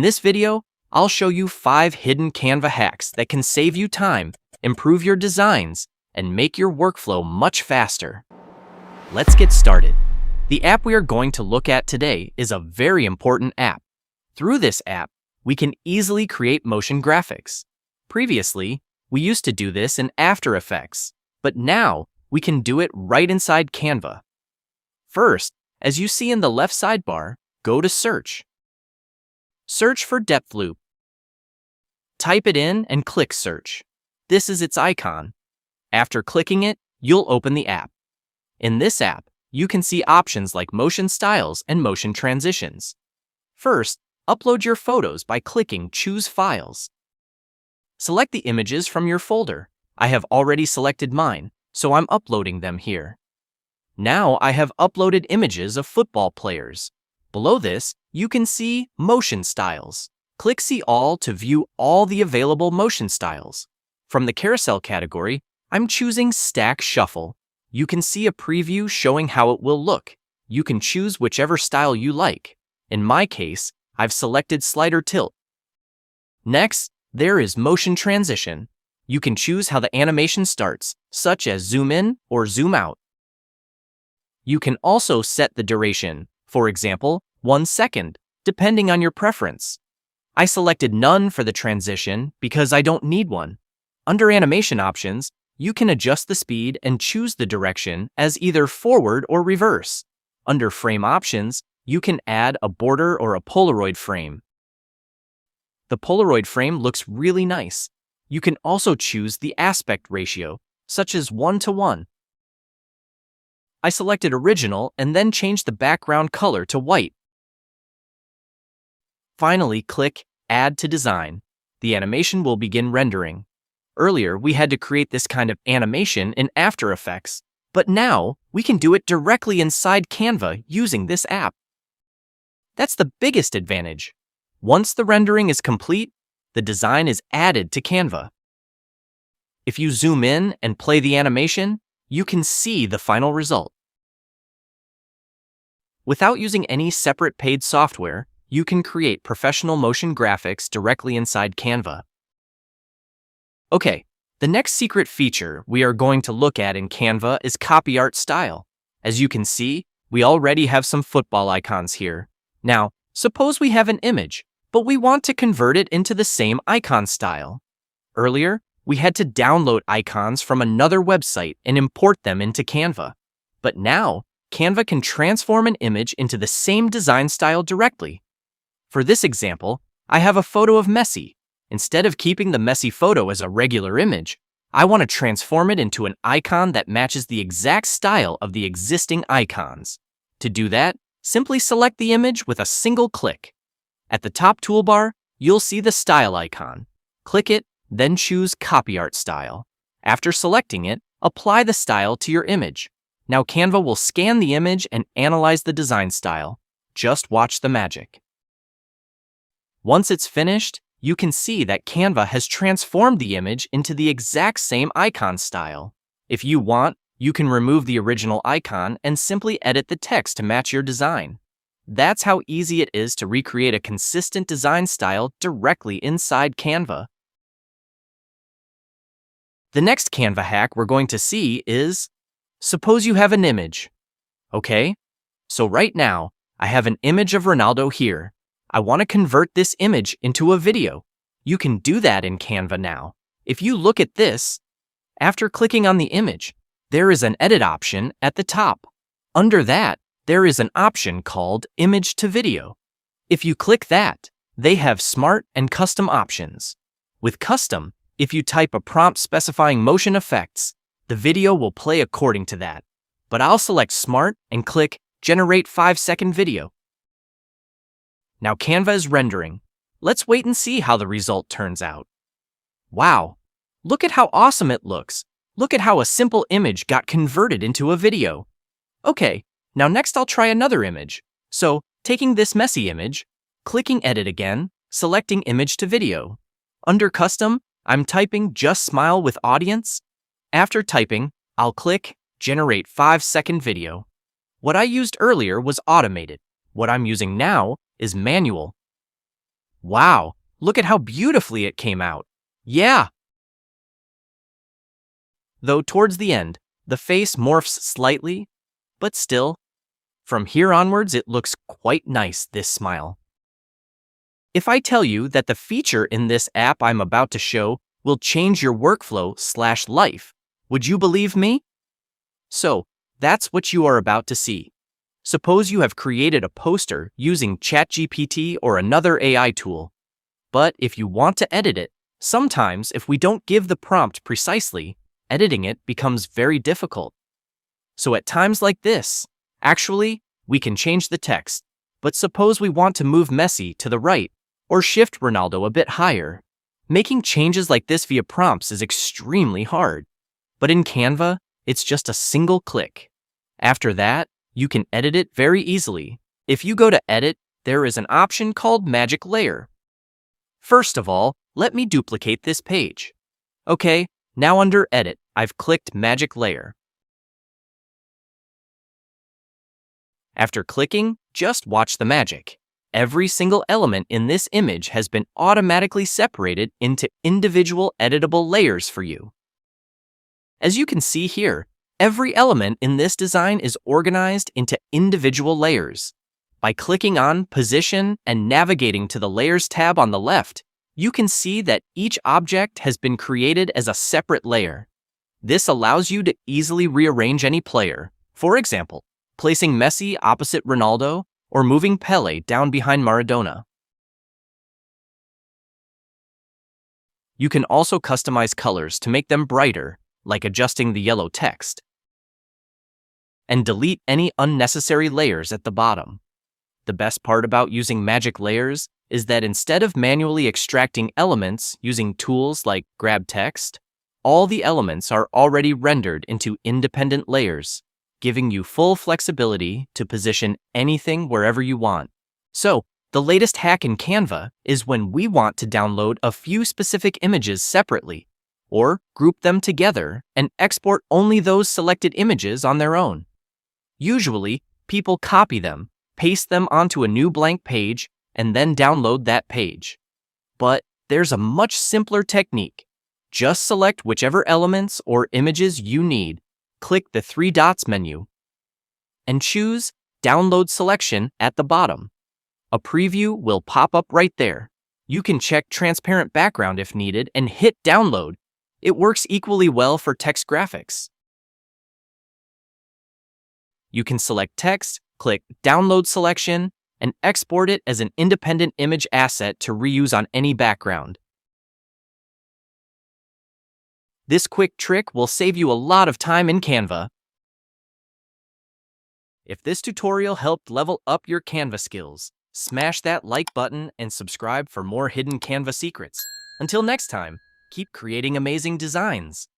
In this video, I'll show you 5 hidden Canva hacks that can save you time, improve your designs, and make your workflow much faster. Let's get started. The app we are going to look at today is a very important app. Through this app, we can easily create motion graphics. Previously, we used to do this in After Effects, but now we can do it right inside Canva. First, as you see in the left sidebar, go to Search. Search for DepthLoop. Type it in and click Search. This is its icon. After clicking it, you'll open the app. In this app, you can see options like motion styles and motion transitions. First, upload your photos by clicking Choose Files. Select the images from your folder. I have already selected mine, so I'm uploading them here. Now I have uploaded images of football players. Below this, you can see Motion Styles. Click See All to view all the available motion styles. From the carousel category, I'm choosing Stack Shuffle. You can see a preview showing how it will look. You can choose whichever style you like. In my case, I've selected Slider Tilt. Next, there is Motion Transition. You can choose how the animation starts, such as zoom in or zoom out. You can also set the duration, for example, 1 second, depending on your preference. I selected none for the transition because I don't need one. Under animation options, you can adjust the speed and choose the direction as either forward or reverse. Under frame options, you can add a border or a Polaroid frame. The Polaroid frame looks really nice. You can also choose the aspect ratio, such as 1:1. I selected Original and then changed the background color to white. Finally, click Add to Design. The animation will begin rendering. Earlier, we had to create this kind of animation in After Effects, but now we can do it directly inside Canva using this app. That's the biggest advantage. Once the rendering is complete, the design is added to Canva. If you zoom in and play the animation, you can see the final result. Without using any separate paid software, you can create professional motion graphics directly inside Canva. Okay, the next secret feature we are going to look at in Canva is Copy Art Style. As you can see, we already have some football icons here. Now, suppose we have an image, but we want to convert it into the same icon style. Earlier, we had to download icons from another website and import them into Canva. But now, Canva can transform an image into the same design style directly. For this example, I have a photo of Messi. Instead of keeping the Messi photo as a regular image, I want to transform it into an icon that matches the exact style of the existing icons. To do that, simply select the image with a single click. At the top toolbar, you'll see the style icon. Click it, then choose Copy Art Style. After selecting it, apply the style to your image. Now Canva will scan the image and analyze the design style. Just watch the magic. Once it's finished, you can see that Canva has transformed the image into the exact same icon style. If you want, you can remove the original icon and simply edit the text to match your design. That's how easy it is to recreate a consistent design style directly inside Canva. The next Canva hack we're going to see is, suppose you have an image. Okay, so right now, I have an image of Ronaldo here. I want to convert this image into a video. You can do that in Canva now. If you look at this, after clicking on the image, there is an edit option at the top. Under that, there is an option called Image to Video. If you click that, they have smart and custom options. With custom, if you type a prompt specifying motion effects, the video will play according to that. But I'll select Smart and click Generate 5-second video. Now Canva is rendering. Let's wait and see how the result turns out. Wow! Look at how awesome it looks. Look at how a simple image got converted into a video. Okay, now next I'll try another image. So, taking this Messi image, clicking Edit again, selecting Image to Video. Under Custom, I'm typing Just Smile with Audience. After typing, I'll click Generate 5-second video. What I used earlier was automated. What I'm using now is manual. Wow, look at how beautifully it came out. Yeah! Though towards the end, the face morphs slightly, but still, from here onwards it looks quite nice, this smile. If I tell you that the feature in this app I'm about to show will change your workflow/life, would you believe me? So, that's what you are about to see. Suppose you have created a poster using ChatGPT or another AI tool. But if you want to edit it, sometimes if we don't give the prompt precisely, editing it becomes very difficult. So at times like this, actually, we can change the text. But suppose we want to move Messi to the right or shift Ronaldo a bit higher. Making changes like this via prompts is extremely hard. But in Canva, it's just a single click. After that, you can edit it very easily. If you go to Edit, there is an option called Magic Layer. First of all, let me duplicate this page. Okay, now under Edit, I've clicked Magic Layer. After clicking, just watch the magic. Every single element in this image has been automatically separated into individual editable layers for you. As you can see here, every element in this design is organized into individual layers. By clicking on Position and navigating to the Layers tab on the left, you can see that each object has been created as a separate layer. This allows you to easily rearrange any player. For example, placing Messi opposite Ronaldo or moving Pelé down behind Maradona. You can also customize colors to make them brighter, like adjusting the yellow text. And delete any unnecessary layers at the bottom. The best part about using magic layers is that instead of manually extracting elements using tools like Grab Text, all the elements are already rendered into independent layers, giving you full flexibility to position anything wherever you want. So, the latest hack in Canva is when we want to download a few specific images separately, or group them together and export only those selected images on their own. Usually, people copy them, paste them onto a new blank page, and then download that page. But there's a much simpler technique. Just select whichever elements or images you need, click the three dots menu, and choose Download Selection at the bottom. A preview will pop up right there. You can check transparent background if needed and hit Download. It works equally well for text graphics. You can select text, click Download Selection, and export it as an independent image asset to reuse on any background. This quick trick will save you a lot of time in Canva. If this tutorial helped level up your Canva skills, smash that like button and subscribe for more hidden Canva secrets. Until next time, keep creating amazing designs.